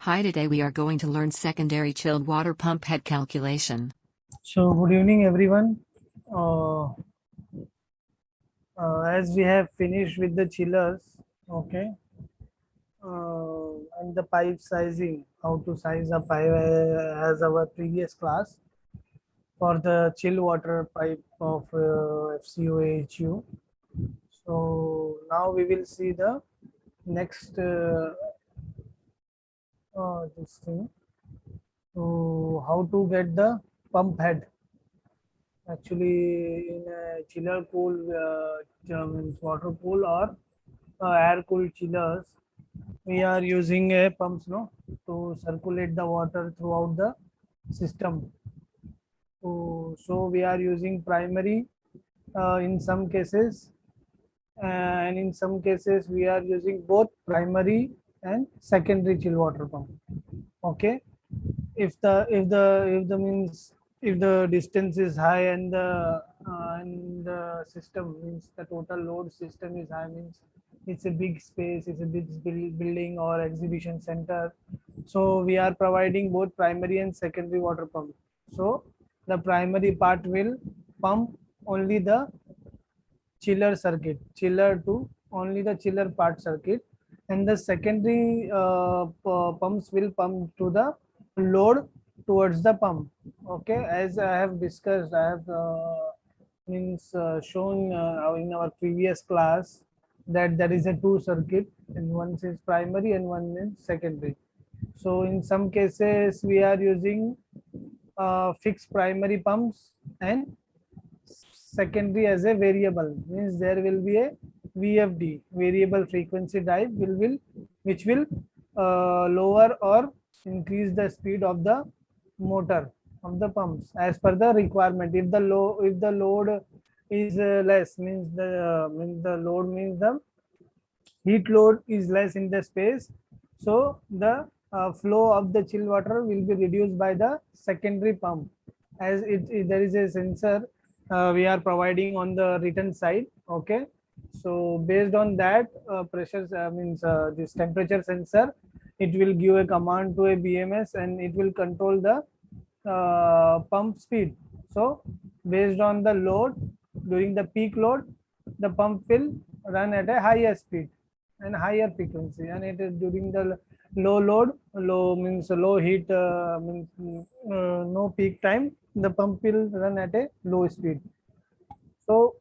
Hi, today we are going to learn secondary chilled water pump head calculation. So good evening everyone. As we have finished with the chillers, okay, and the pipe sizing, how to size a pipe as our previous class for the chill water pipe of FCU AHU. So now we will see the next this thing. So how to get the pump head. Actually, in a chiller pool, means water pool or air cooled chillers, we are using a pumps no to circulate the water throughout the system. So we are using primary in some cases, and in some cases we are using both primary and secondary chill water pump. Okay, if the means if the distance is high and the system means the total load system is high, means it's a big space, it's a big building or exhibition center, so we are providing both primary and secondary water pump. So the primary part will pump only the chiller circuit, chiller to only the chiller part circuit, and the secondary pumps will pump to the load towards the pump. Okay, as I have discussed, I have means shown in our previous class that there is a two circuit, and one is primary and one is secondary. So in some cases we are using fixed primary pumps and secondary as a variable, means there will be a VFD, variable frequency drive, will which will lower or increase the speed of the motor of the pumps as per the requirement. If the load is less, means the load means the heat load is less in the space, so the flow of the chill water will be reduced by the secondary pump, as there is a sensor we are providing on the return side. Okay, so based on that pressure means this temperature sensor, it will give a command to a BMS and it will control the pump speed. So based on the load, during the peak load, the pump will run at a higher speed and higher frequency, and it is during the low load, low means low heat, means no peak time, the pump will run at a low speed. So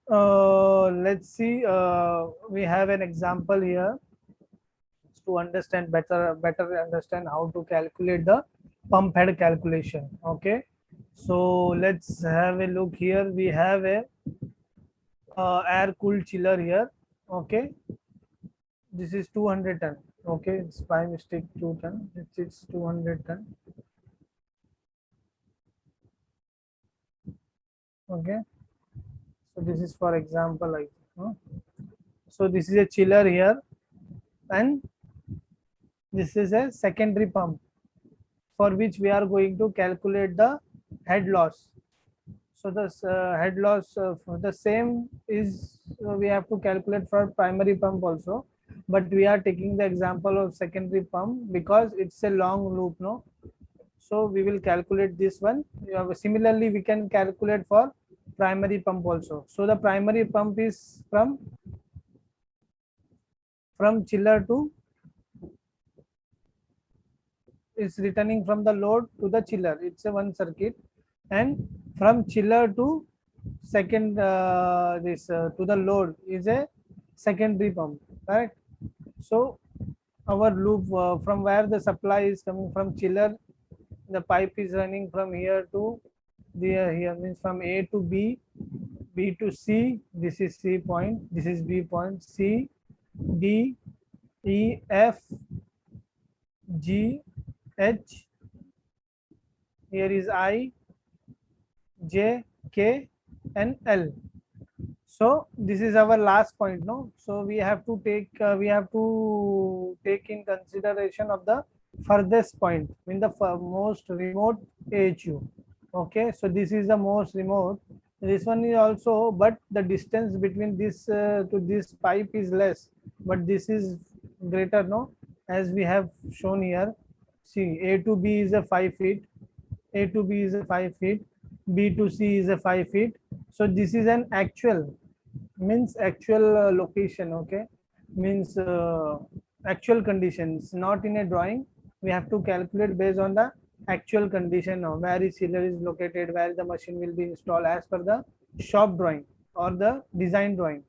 let's see, we have an example here to understand better understand how to calculate the pump head calculation. Okay, so let's have a look here. We have a air cooled chiller here. Okay, this is 200 ton. Okay, it's by mistake 2 ton, it's 200 ton. Okay, so this is for example like so this is a chiller here, and this is a secondary pump for which we are going to calculate the head loss. So the head loss for the same is we have to calculate for primary pump also, but we are taking the example of secondary pump because it's a long loop, no? So we will calculate this one. Similarly, we can calculate for primary pump also. So the primary pump is from chiller to, is returning from the load to the chiller. It's a one circuit, and from chiller to second this to the load is a secondary pump, right? So our loop from where the supply is coming from chiller, the pipe is running from here to there, here means from A to B, B to C, this is C point, this is B point, C, D, E, F, G, H, here is I, J, K, and L. So this is our last point, no? So we have to take in consideration of the furthest point, in the most remote AHU. Okay, so this is the most remote. This one is also, but the distance between this to this pipe is less, but this is greater, no? as we have shown here. See, A to B is a 5 feet, A to B is a 5 feet, B to C is a 5 feet. So this is an actual, means actual location, okay, means actual conditions, not in a drawing. We have to calculate based on the actual condition of where is chiller is located, where the machine will be installed as per the shop drawing or the design drawing.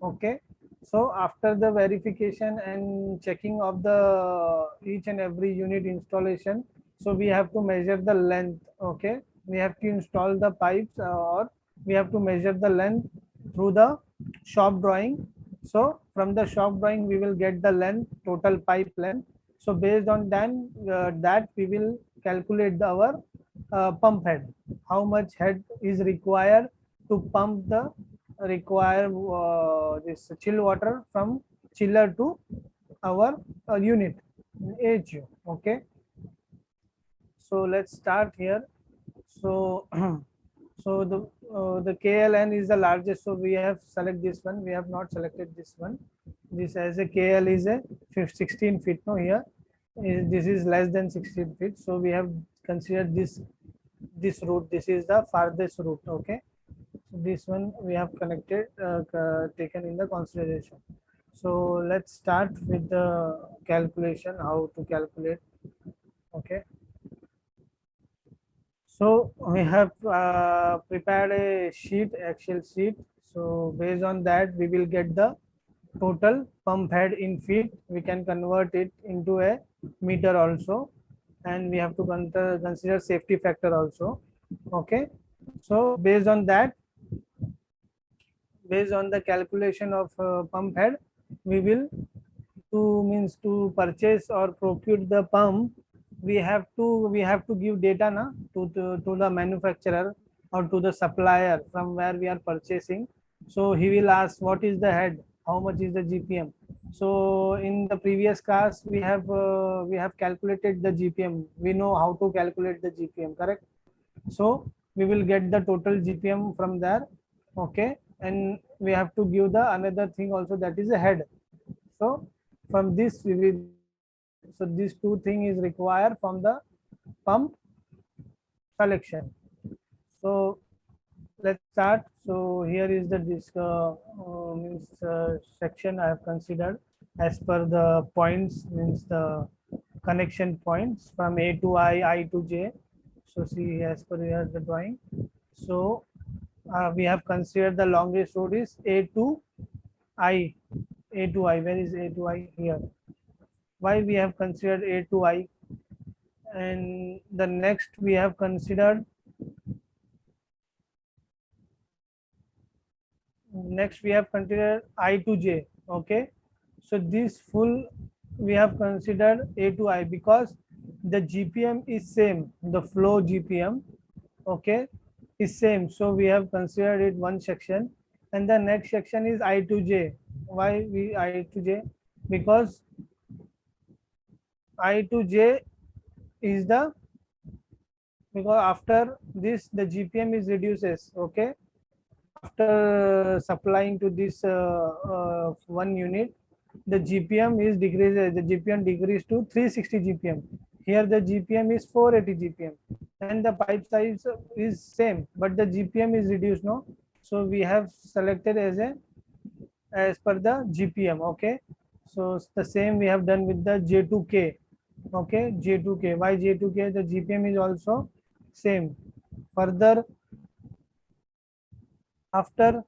Okay, so after the verification and checking of the each and every unit installation, so we have to measure the length. Okay, we have to install the pipes or we have to measure the length through the shop drawing. So from the shop drawing we will get the length, total pipe length. So based on that we will calculate our pump head, how much head is required to pump the require this chill water from chiller to our unit AHU. Okay, so let's start here. So so the KLN is the largest, so we have select this one. We have not selected this one. This as a KL is a 16 feet. No, here this is less than 16 feet. So we have considered this route. This is the farthest route. Okay, so this one we have connected taken in the consideration. So let's start with the calculation, how to calculate. Okay, so we have prepared a sheet, Excel sheet. So based on that, we will get the total pump head in feet. We can convert it into a meter also, and we have to consider safety factor also. Okay, so based on that, based on the calculation of pump head, we will to purchase or procure the pump. We have to give data na to the manufacturer or to the supplier from where we are purchasing. So he will ask what is the head, how much is the GPM. So in the previous class we have calculated the GPM. We know how to calculate the GPM, correct? So we will get the total GPM from there. Okay, and we have to give the another thing also, that is a head. So from this we will, so these two thing is required from the pump selection. So let's start. So here is the section I have considered as per the points, means the connection points from A to I to J. So see, as per here the drawing. So we have considered the longest road is A to I. A to I, where is A to I? Here. Why we have considered A to I? And the next we have considered, I to J. Okay, so this full we have considered A to I because the GPM is same, the flow GPM, okay, is same. So we have considered it one section, and the next section is I to J. Why we I to J? Because I to J is the, because after this the GPM is reduces. Okay, after supplying to this one unit, the GPM is decreases. The GPM decreased to 360 GPM. Here the GPM is 480 GPM, and the pipe size is same, but the GPM is reduced. No, so we have selected as per the GPM. Okay, so the same we have done with the J2K. Okay, J2K. Why J2K? The GPM is also same. Further, after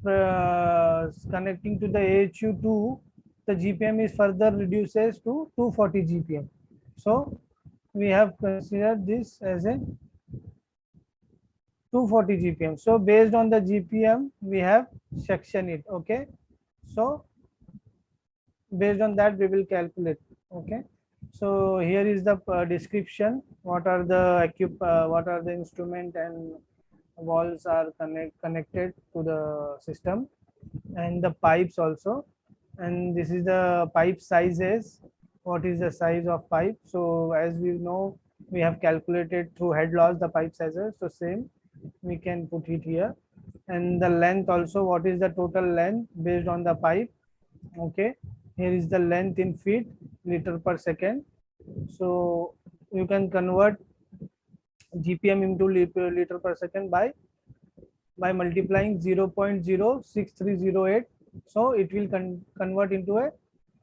connecting to the AHU2, the GPM is further reduces to 240 GPM. So we have considered this as a 240 GPM. So based on the GPM, we have section it. Okay, so based on that we will calculate. Okay, so here is the description. What are the what are the instrument and walls are connected to the system, and the pipes also. And this is the pipe sizes. What is the size of pipe? So as we know, we have calculated through head loss the pipe sizes. So same we can put it here. And the length also, what is the total length based on the pipe. Okay, here is the length in feet liter per second. So you can convert GPM into liter per second by multiplying 0.06308. So it will convert into a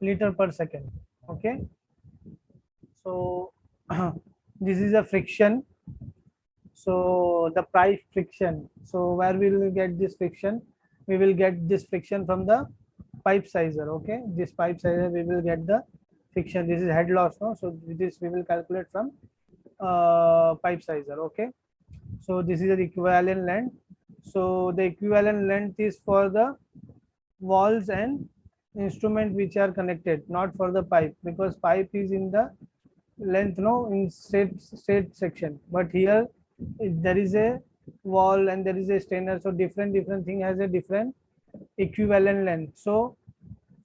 liter per second. Okay. So this is a friction. So the pipe friction. So where we will get this friction? We will get this friction from the pipe sizer. Okay, this pipe sizer we will get the friction. This is head loss. No, so this we will calculate from pipe sizer. Okay, so this is the equivalent length. So the equivalent length is for the walls and instrument which are connected, not for the pipe, because pipe is in the length, no, in straight section, but here there is a wall and there is a strainer, so different thing has a different equivalent length. So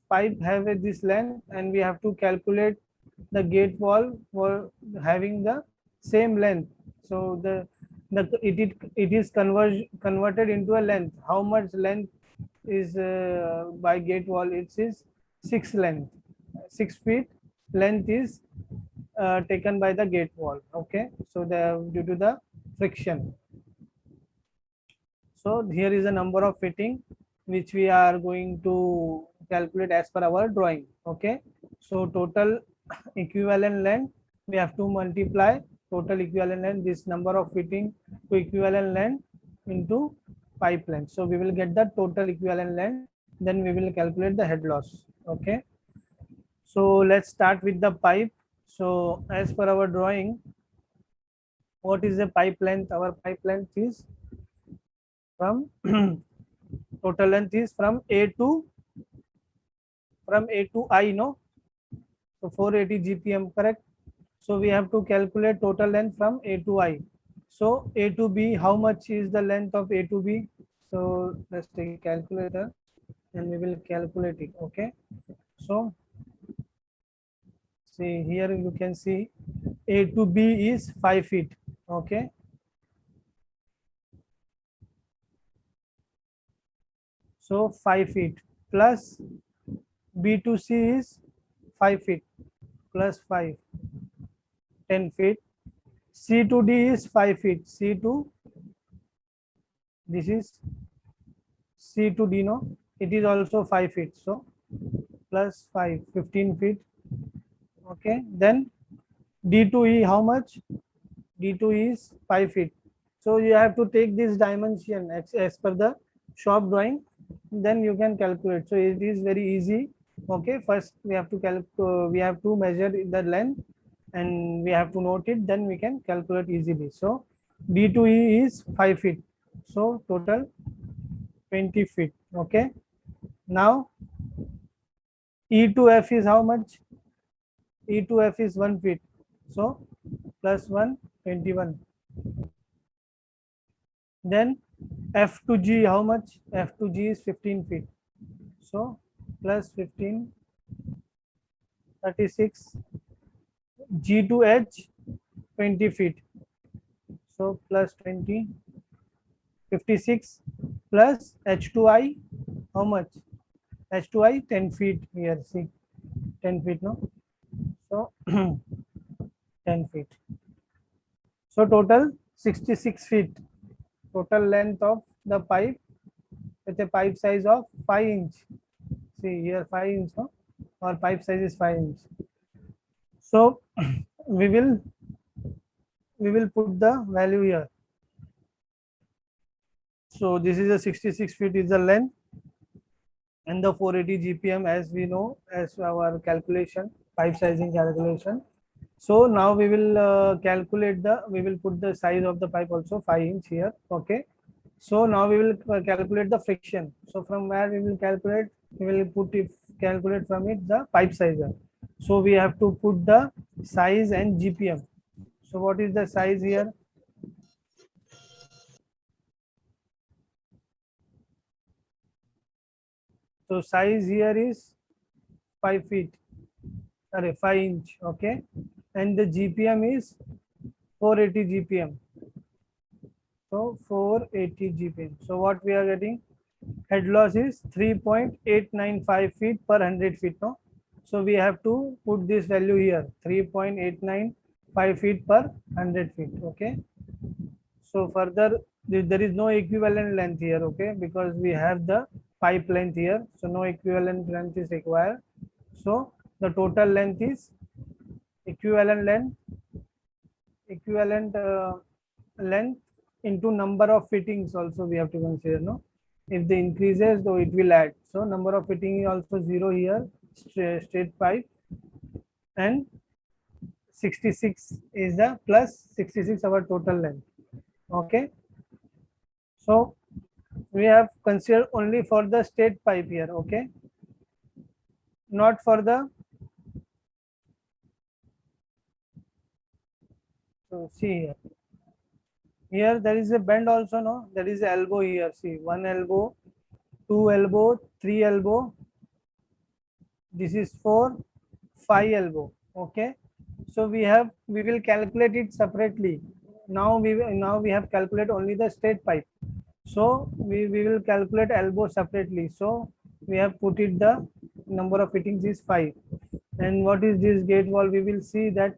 pipe have this length and we have to calculate the gate wall for having the same length. So it is converted into a length. How much length is by gate wall? It is 6 feet length is taken by the gate wall. Okay, so due to the friction. So here is a number of fitting which we are going to calculate as per our drawing. Okay, so total equivalent length we have to multiply total equivalent length, this number of fitting to equivalent length into pipe length. So we will get the total equivalent length, then we will calculate the head loss. Okay, so let's start with the pipe. So as per our drawing, what is the pipe length? Our pipe length is from total length is from A to I, no? So 480 GPM, correct? So we have to calculate total length from A to I. So A to B, how much is the length of A to B? So let's take a calculator and we will calculate it. Okay. So see here you can see A to B is 5 feet. Okay. So 5 feet plus B to C is 5 feet plus 5, 10 feet. C to D is 5 feet. C to, this is C to D, no? It is also 5 feet. So plus 5, 15 feet. Okay. Then D to E, how much? D to E is 5 feet. So you have to take this dimension as per the shop drawing, then you can calculate. So it is very easy. Okay, first we have to measure the length and we have to note it, then we can calculate easily. So D to E is 5 feet, so total 20 feet. Okay, now E to F is how much? E to F is 1 feet, so plus 1, 21. Then F to G, how much? F to G is 15 feet, so plus 15, 36. G to H, 20 feet, so plus 20, 56, plus H to I, how much? H to I, 10 feet here, see, 10 feet, no? So 10 feet. So total 66 feet, total length of the pipe with a pipe size of 5 inch. See here 5 inch, no? Our pipe size is 5 inch. So we will put the value here. So this is a 66 feet is the length and the 480 GPM, as we know, as our calculation, pipe sizing calculation. So now we will we will put the size of the pipe also 5 inch here. Okay. So now we will calculate the friction. So from where we will calculate, we will calculate from it the pipe sizer. So we have to put the size and GPM. So what is the size here? So size here is 5 feet, sorry, 5 inch. Okay, and the GPM is 480 GPM. So 480 GPM. So what we are getting? Head loss is 3.895 feet per 100 feet. No, So we have to put this value here, 3.895 feet per 100 feet. Okay. So further, there is no equivalent length here. Okay, because we have the pipe length here, so no equivalent length is required. So the total length is equivalent length into number of fittings also we have to consider. No, if the increases, though it will add. So number of fitting is also 0 here, straight pipe, and 66 is the plus 66 our total length. Okay, so we have considered only for the straight pipe here. Okay, not for the, so see here, here there is a bend also. No, there is a elbow here. See, one elbow, two elbow, three elbow, this is 4, 5 elbow. Okay, so we will calculate it separately. Now we have calculated only the straight pipe, so we will calculate elbow separately. So we have put it, the number of fittings is 5. And what is this gate wall? We will see that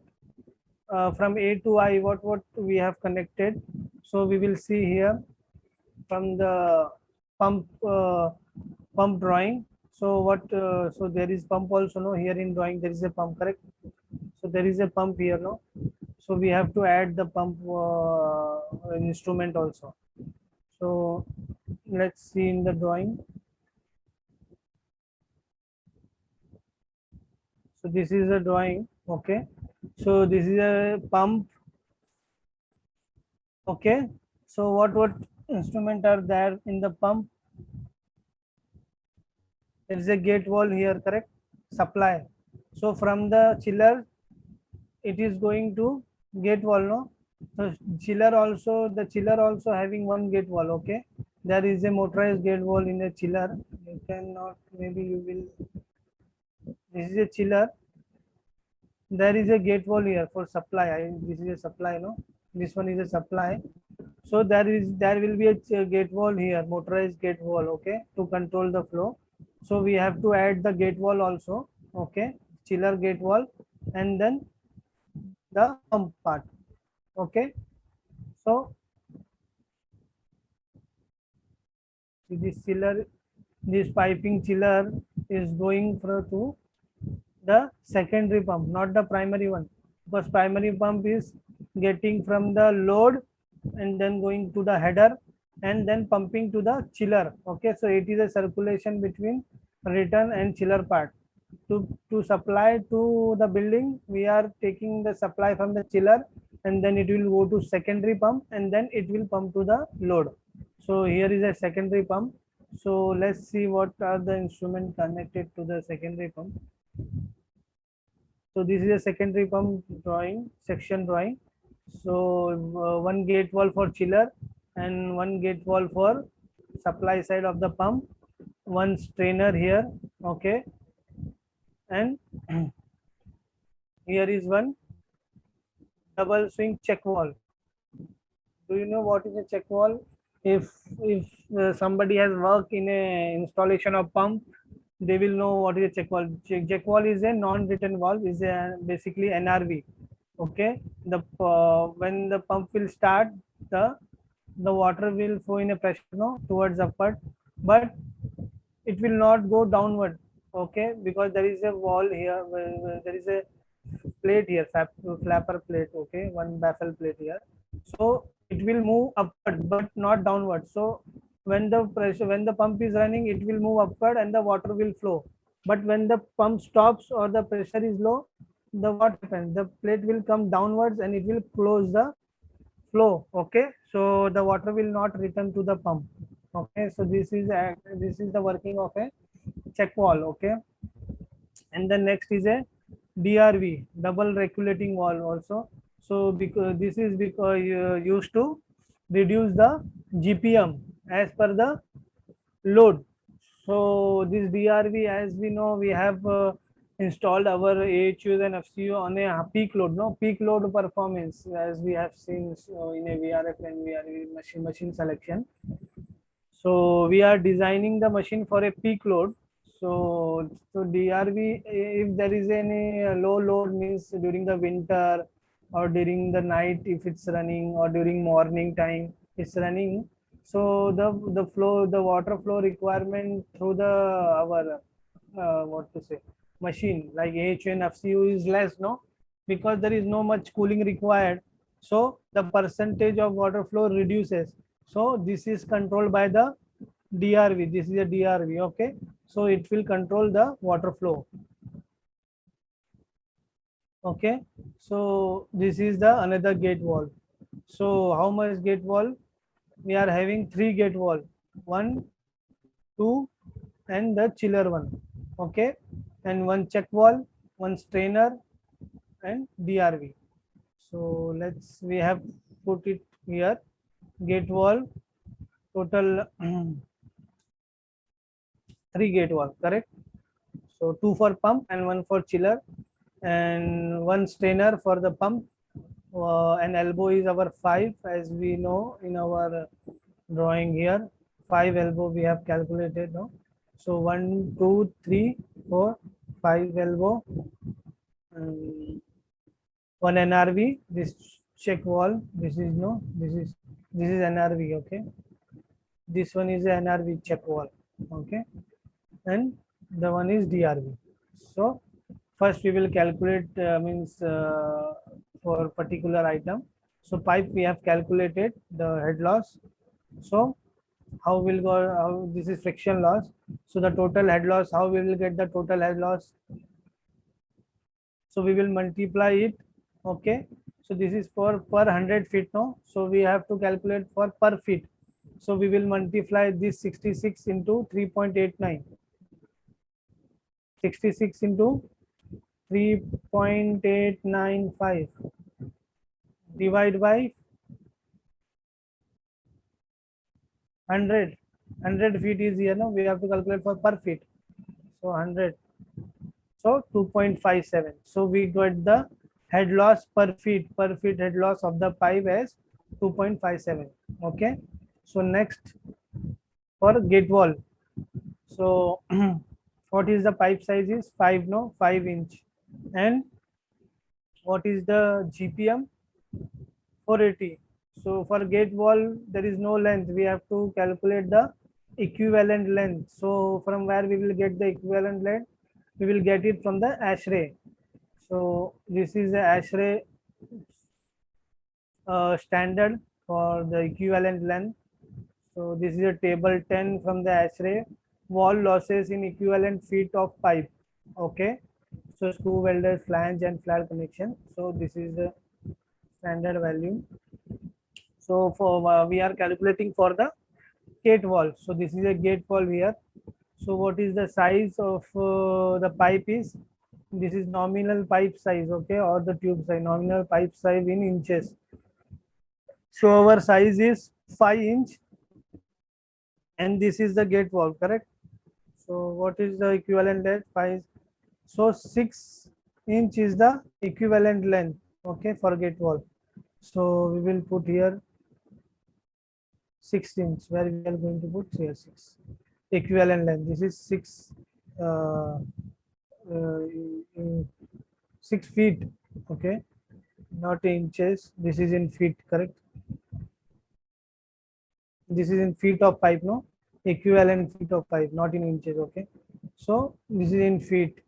from A to I what we have connected. So we will see here from the pump drawing. So so there is pump also. No, here in drawing there is a pump, correct? So there is a pump here. No, so we have to add the pump instrument also. So let's see in the drawing. So this is a drawing. Okay, so this is a pump. Okay, so what instrument are there in the pump? There is a gate wall here, correct? Supply. So from the chiller, it is going to gate wall. No, so the chiller also having one gate wall. Okay, there is a motorized gate wall in a chiller. You cannot, maybe you will. This is a chiller. There is a gate wall here for supply. This is a supply. No, this one is a supply. So there will be a gate wall here, motorized gate wall. Okay, to control the flow. So we have to add the gate wall also. Okay, chiller gate wall, and then the pump part. Okay, so this piping chiller is going to the secondary pump, not the primary one, because primary pump is getting from the load and then going to the header and then pumping to the chiller. Okay, so it is a circulation between return and chiller part. To supply to the building, we are taking the supply from the chiller, and then it will go to secondary pump, and then it will pump to the load. So here is a secondary pump. So let's see what are the instruments connected to the secondary pump. So this is a secondary pump drawing, section drawing. So one gate wall for chiller and one gate wall for supply side of the pump, one strainer here. Okay, and here is one double swing check wall. Do you know what is a check wall? If somebody has worked in a installation of pump, they will know what is a check wall. Check wall is a non-written valve, is a basically NRV. Okay, the when the pump will start, the water will flow in a pressure, no, towards upward, but it will not go downward. Okay, because there is a wall here, there is a plate here, flapper plate. Okay, one baffle plate here. So it will move upward but not downward. So when the pump is running, it will move upward and the water will flow. But when the pump stops or the pressure is low, the what happens? The plate will come downwards and it will close the flow. Okay, so the water will not return to the pump. Okay, so this is the working of a check wall. Okay, and the next is a DRV, double regulating valve also. So because this is because used to reduce the GPM as per the load. So this DRV, as we know, we have installed our AHUs and FCU on a peak load, no, peak load performance, as we have seen in a VRF and VRV machine selection. So we are designing the machine for a peak load. So DRV, if there is any low load, means during the winter or during the night, if it's running, or during morning time it's running. So the flow, the water flow requirement through the our what to say, machine like AHN is less, no, because there is no much cooling required. So the percentage of water flow reduces. So this is controlled by the DRV. This is a DRV. Okay, so it will control the water flow. Okay, so this is the another gate valve. So how much gate valve? We are having three gate valve, one, two, and the chiller one. Okay, and one check valve, one strainer, and DRV. So we have put it here. Gate valve total three gate valve, correct? So two for pump and one for chiller, and one strainer for the pump. And elbow is our 5, as we know in our drawing here. 5 elbow we have calculated, no? So 1, 2, 3, 4, 5 elbow. One NRV. This check valve. This is no. This is NRV. Okay. This one is a NRV check valve. Okay, and the one is DRV. So first we will calculate means for particular item. So pipe we have calculated the head loss. So how will go, how this is friction loss. So the total head loss, how we will get the total head loss? So we will multiply it. Okay, so this is for per 100 feet, no? So we have to calculate for per feet. So we will multiply this 66 into 3.89. 66 into 3.895 divide by 100. 100 feet is here, no? We have to calculate for per feet. So 100. So 2.57. So we got the head loss per feet head loss of the pipe as 2.57. Okay. So next for gate wall. So what is the pipe size is 5, no? 5 inch. And what is the GPM? 480. So for gate wall, there is no length. We have to calculate the equivalent length. So from where we will get the equivalent length? We will get it from the ASHRAE. So this is the ASHRAE standard for the equivalent length. So this is a table 10 from the ASHRAE. Wall losses in equivalent feet of pipe. Okay. So screw welder, flange and flat connection. So this is the standard value. So for we are calculating for the gate wall. So this is a gate wall here. So what is the size of the pipe is? This is nominal pipe size, okay, or the tube size, nominal pipe size in inches. So our size is 5 inch, and this is the gate wall, correct? So what is the equivalent length? 5. So 6 inch is the equivalent length, okay, for gate wall. So we will put here 6 inch, where we are going to put here 6 equivalent length. This is 6 uh, 6 feet, okay, not inches. This is in feet, correct? This is in feet of pipe, no? Equivalent feet of pipe, not in inches. Okay, so this is in feet.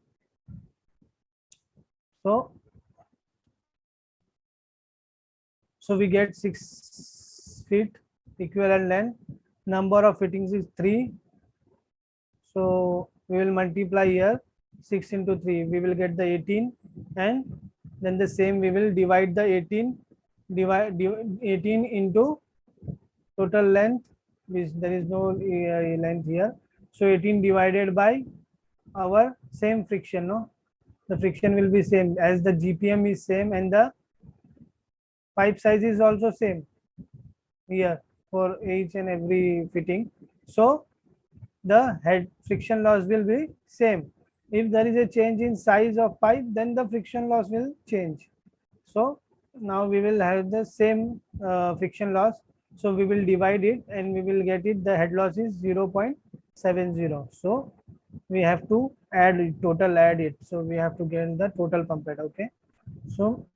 So we get 6 feet equivalent length. Number of fittings is 3. So we will multiply here 6 into 3. We will get the 18, and then the same we will divide the 18 into total length, which there is no length here. So 18 divided by our same friction, no? The friction will be same, as the GPM is same and the pipe size is also same here for each and every fitting. So the head friction loss will be same. If there is a change in size of pipe, then the friction loss will change. So now we will have the same friction loss. So we will divide it and we will get it. The head loss is 0.70. So we have to add it, total add it. So we have to get the total pump head. Okay. So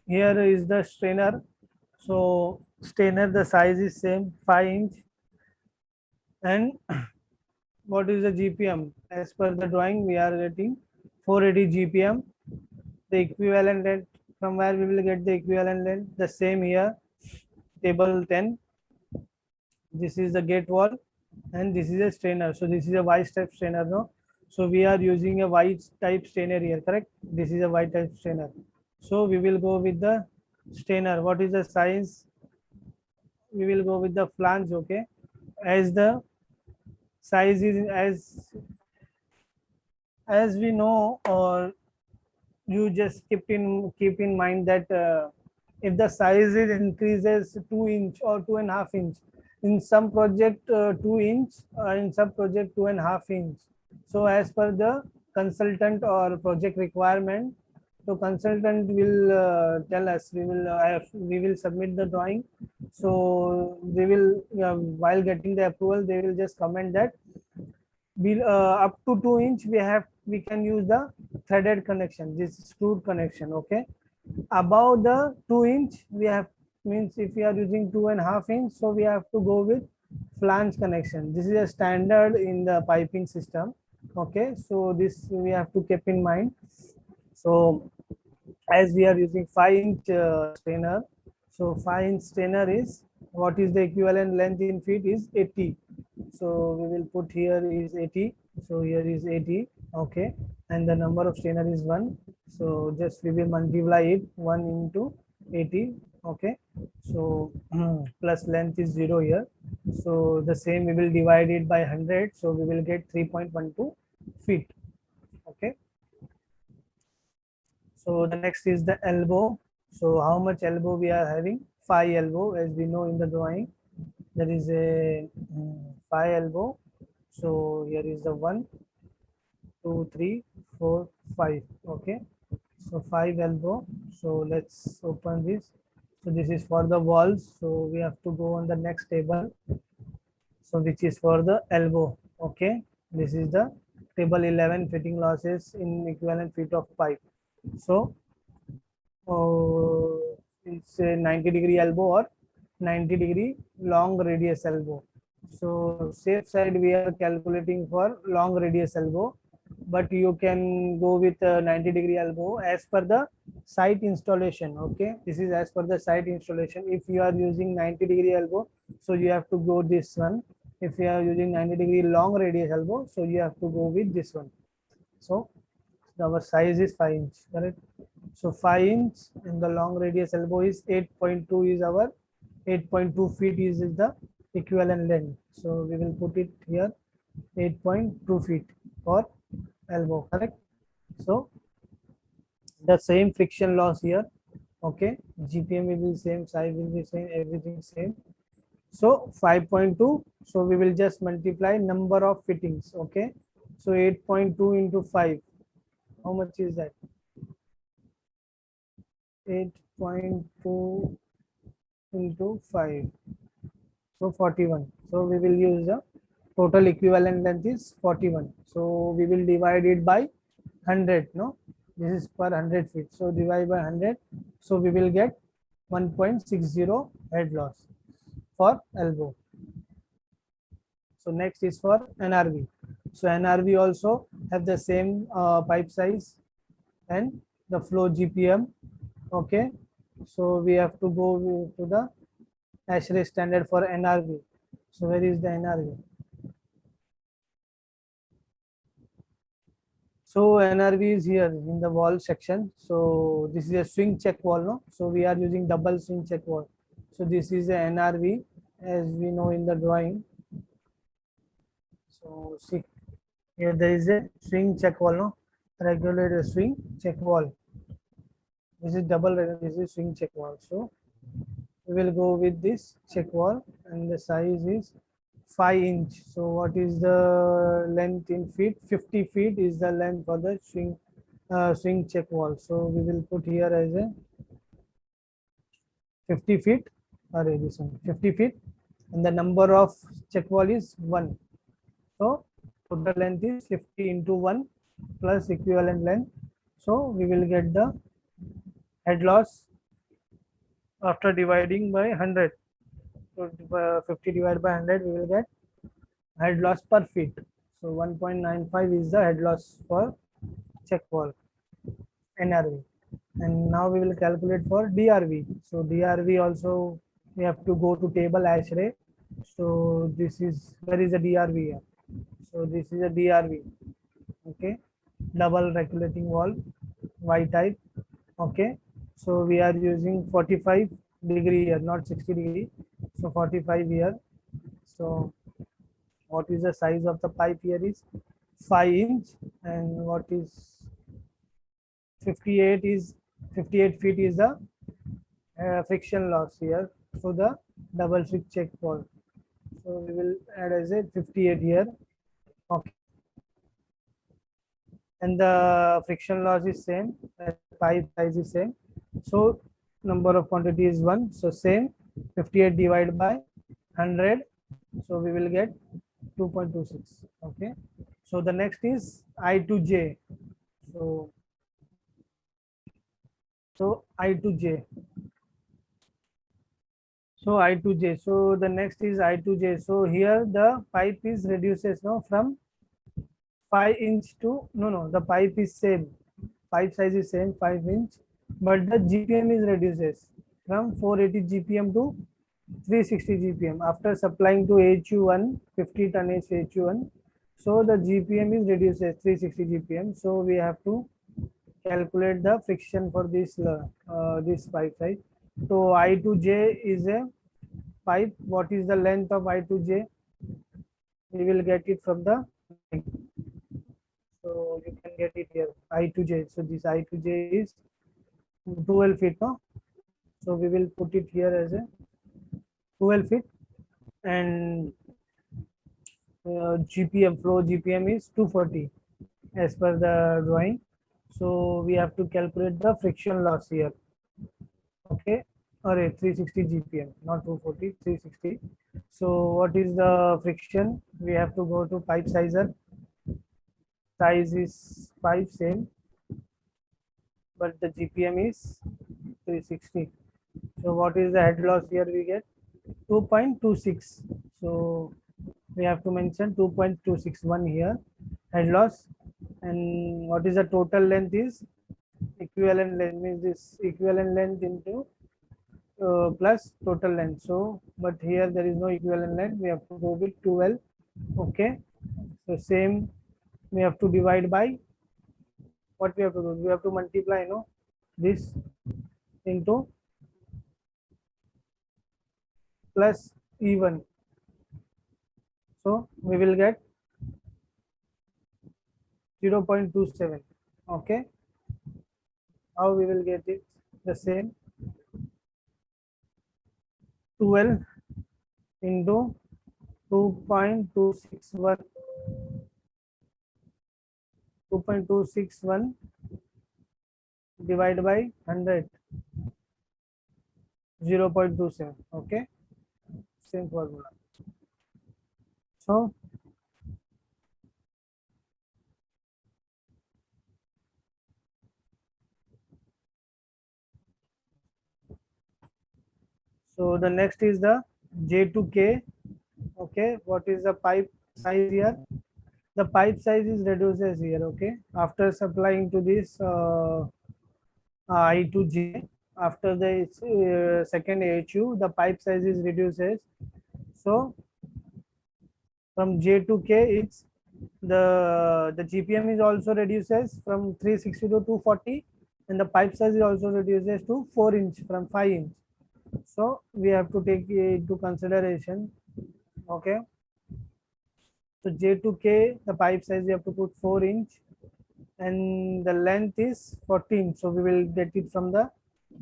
here is the strainer. So strainer, the size is same 5 inch, and what is the GPM? As per the drawing, we are getting 480 GPM. The equivalent length, from where we will get the equivalent length? The same here, table 10. This is the gate wall, and this is a strainer. So this is a Y type strainer, no? So we are using a Y type strainer here, correct? This is a Y type strainer. So we will go with the strainer. What is the size? We will go with the flange. Okay, as the size is as we know, or you just keep in mind that if the size is increases 2 inch or 2.5 inch, in some project 2 inch, in some project 2.5 inch. So as per the consultant or project requirement, so consultant will tell us, we will submit the drawing. So they will, while getting the approval, they will just comment that up to 2 inch we can use the threaded connection, this screwed connection. Okay, above the 2 inch we have, means if we are using 2.5 inch, so we have to go with flange connection. This is a standard in the piping system. Okay, so this we have to keep in mind. So as we are using 5 inch strainer, so 5 inch strainer is, what is the equivalent length in feet is 80. So we will put here is 80. So here is 80. Okay, and the number of strainer is 1. So just we will multiply it 1 into 80. Okay, so plus length is 0 here. So the same we will divide it by 100. So we will get 3.12 feet. Okay, so the next is the elbow. So how much elbow we are having? 5 elbow, as we know in the drawing. There is a 5 elbow. So here is the 1, 2, 3, 4, 5. Okay, so 5 elbow. So let's open this. So this is for the walls. So we have to go on the next table. So which is for the elbow. Okay, this is the table 11, fitting losses in equivalent feet of pipe. So it's a 90-degree elbow or 90-degree long radius elbow. So safe side we are calculating for long radius elbow, but you can go with 90-degree elbow as per the site installation. Okay, this is as per the site installation. If you are using 90-degree elbow, so you have to go this one. If you are using 90-degree long radius elbow, so you have to go with this one. So our size is 5 inch, correct? So 5 inch, and the long radius elbow is 8.2 is our 8.2 feet is the equivalent length. So we will put it here 8.2 feet for elbow, correct? So the same friction loss here. Okay, GPM will be same, size will be same, everything same. So 5.2, so we will just multiply number of fittings. Okay, so 8.2 into 5, how much is that? 8.2 into 5, so 41. So we will use the total equivalent length is 41. So we will divide it by 100. No, this is per 100 feet. So divide by 100. So we will get 1.60 head loss for elbow. So next is for NRV. So NRV also have the same pipe size and the flow GPM. Okay, so we have to go to the ASHRAE standard for NRV. So where is the NRV? So NRV is here in the wall section. So this is a swing check wall, no? So we are using double swing check wall. So this is a NRV as we know in the drawing. So see, here there is a swing check wall, no? Regulated swing check wall. This is double, this is swing check wall. So we will go with this check wall, and the size is 5 inch. So what is the length in feet? 50 feet is the length for the swing check wall. So we will put here as a 50 feet, or this one 50 feet, and the number of check wall is 1. So total length is 50 into 1 plus equivalent length. So we will get the head loss after dividing by 100. So 50 divided by 100, we will get head loss per feet. So 1.95 is the head loss for check wall, NRV. And now we will calculate for DRV. So DRV also we have to go to table ASHRAE. So this is, where is the DRV here? So this is a DRV. Okay, double regulating wall, Y type. Okay, so we are using 45 degree here, not 60 degree. So 45 here. So what is the size of the pipe here is 5 inch, and what is 58 is 58 feet is the friction loss here. So the double switch check wall. So we will add as a 58 here. Okay, and the friction loss is same, pipe size is same. So number of quantity is 1. So same, 58 divided by 100. So we will get 2.26. Okay. So the next is I to J. So I to J. So I to J. So the next is I to J. So here the pipe is reduces now from 5 inch to, no, the pipe is same. Pipe size is same, 5 inch, but the GPM is reduces from 480 GPM to 360 GPM after supplying to HU1 50 tonnage HU1. So the GPM is reduces 360 GPM. So we have to calculate the friction for this this pipe size. So I to J is a pipe. What is the length of I to J? We will get it from the, so you can get it here, I to J. So this I to J is 12 feet, no? So we will put it here as a 12 feet, and GPM, flow GPM is 240 as per the drawing. So we have to calculate the friction loss here. Okay, or 360 GPM, not 240, 360. So what is the friction? We have to go to pipe sizer. Size is pipe same, but the GPM is 360. So what is the head loss here? We get 2.26. So we have to mention 2.261 here, head loss. And what is the total length is equivalent length, means this equivalent length into plus total length. So but here there is no equivalent length, we have to go with 12. Okay, so same, we have to divide by, what we have to do, we have to multiply, no, this into plus E1. So we will get 0.27. Okay, how we will get it? The same, 12 into 2.261 divided by 100, 0.27. Okay, same formula. So the next is the J to K. Okay, what is the pipe size here? The pipe size is reduces here. Okay, after supplying to this I to J, after the second HU, the pipe size is reduces. So from J to K, it's the GPM is also reduces from 360 to 240, and the pipe size is also reduces to 4 inch from 5 inch. So we have to take into consideration. Okay, so J to K, the pipe size we have to put 4 inch, and the length is 14. So we will get it from the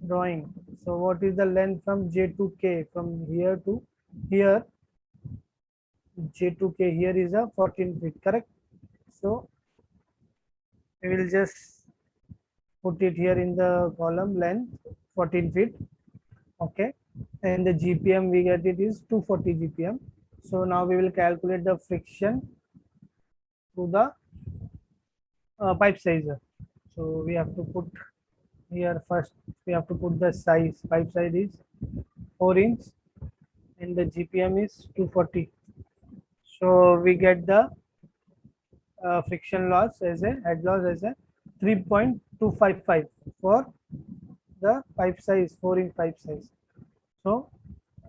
drawing. So what is the length from J to K, from here to here? J to K here is a 14 feet, correct? So we will just put it here in the column, length 14 feet. Okay, and the GPM we get it is 240 GPM. So now we will calculate the friction through the pipe sizer. So we have to put here first, we have to put the size. Pipe size is 4 inch and the GPM is 240. So we get the friction loss as a head loss as a 3.255 for the pipe size, 4 inch pipe size. So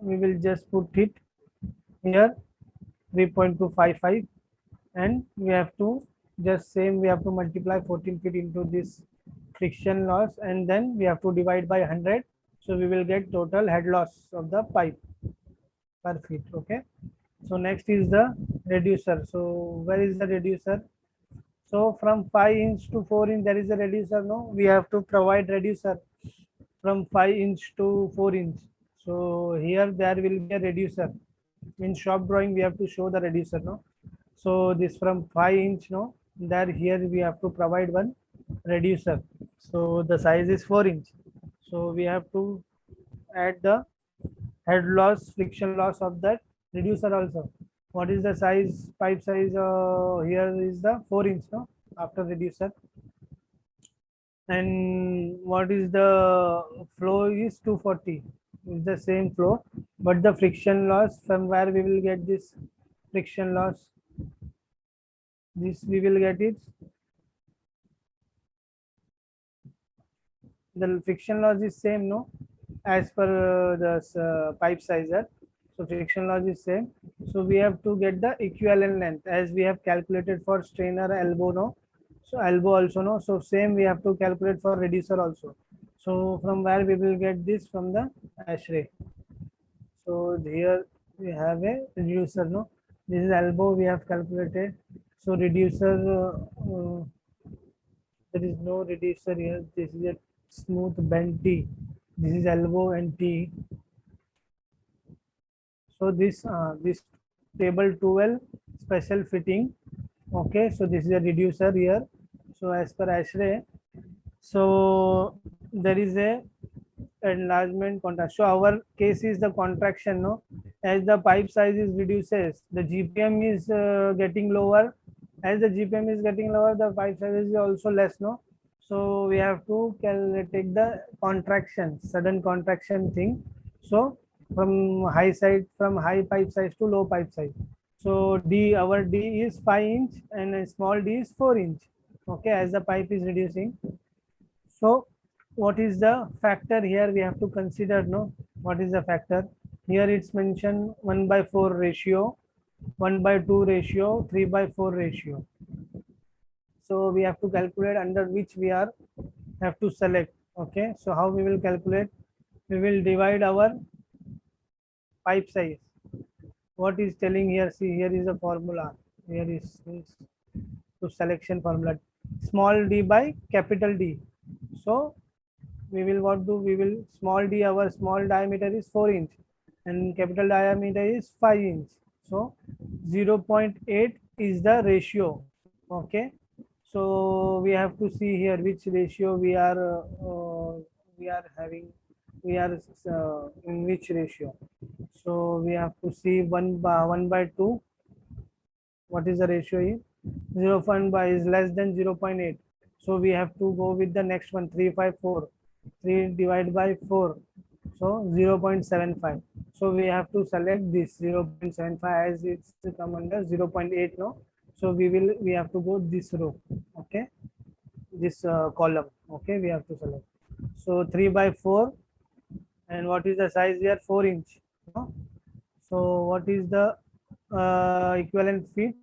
we will just put it here 3.255, and we have to just same, we have to multiply 14 feet into this friction loss, and then we have to divide by 100. So we will get total head loss of the pipe per feet. Okay. So next is the reducer. So where is the reducer? So from 5 inch to 4 inch there is a reducer. No, we have to provide reducer from 5 inch to 4 inch. So here there will be a reducer. In shop drawing we have to show the reducer. No, so this from 5 inch. No, there here we have to provide one reducer. So the size is 4 inch. So we have to add the head loss, friction loss of that reducer also. What is the size, pipe size? Here is the 4 inch. No, after reducer. And what is the flow is 240. Is the same flow, but the friction loss, from where we will get this friction loss? This we will get it. The friction loss is same, no, as per the pipe sizer. So friction loss is same. So we have to get the equivalent length as we have calculated for strainer elbow. No, so elbow also. No, so same we have to calculate for reducer also. So from where we will get this? From the ASHRAE. So here we have a reducer. No, this is elbow we have calculated. So reducer, there is no reducer here. This is a smooth bend T. This is elbow and T. So this table 12 special fitting. Okay, so this is a reducer here. So as per ASHRAE, so there is a enlargement contract. So our case is the contraction. No, as the pipe size is reduces, the GPM is getting lower. As the GPM is getting lower, the pipe size is also less. No, so we have to take the contraction, sudden contraction thing. So from high side, from high pipe size to low pipe size. So D, our D is 5 inch and a small d is 4 inch. Okay, as the pipe is reducing. So what is the factor here we have to consider? No, what is the factor? Here it's mentioned 1/4 ratio, 1/2 ratio, 3/4 ratio. So we have to calculate under which we are have to select. Okay, so how we will calculate? We will divide our pipe size. What is telling here? See, here is a formula. Here is to selection formula. Small d by capital D. So we will what do? We will small d, our small diameter is 4 inch and capital diameter is 5 inch. So 0.8 is the ratio. Okay. So we have to see here which ratio we are having. We are in which ratio. So we have to see 1/2. What is the ratio here? 0.5 is less than 0.8. So we have to go with the next one, 3/4. 3 divided by 4. So 0.75. So we have to select this 0.75 as it's come under 0.8. No, so we have to go this row. Okay, this column. Okay, we have to select. So 3/4, and what is the size here? 4 inch. No? So what is the equivalent feet?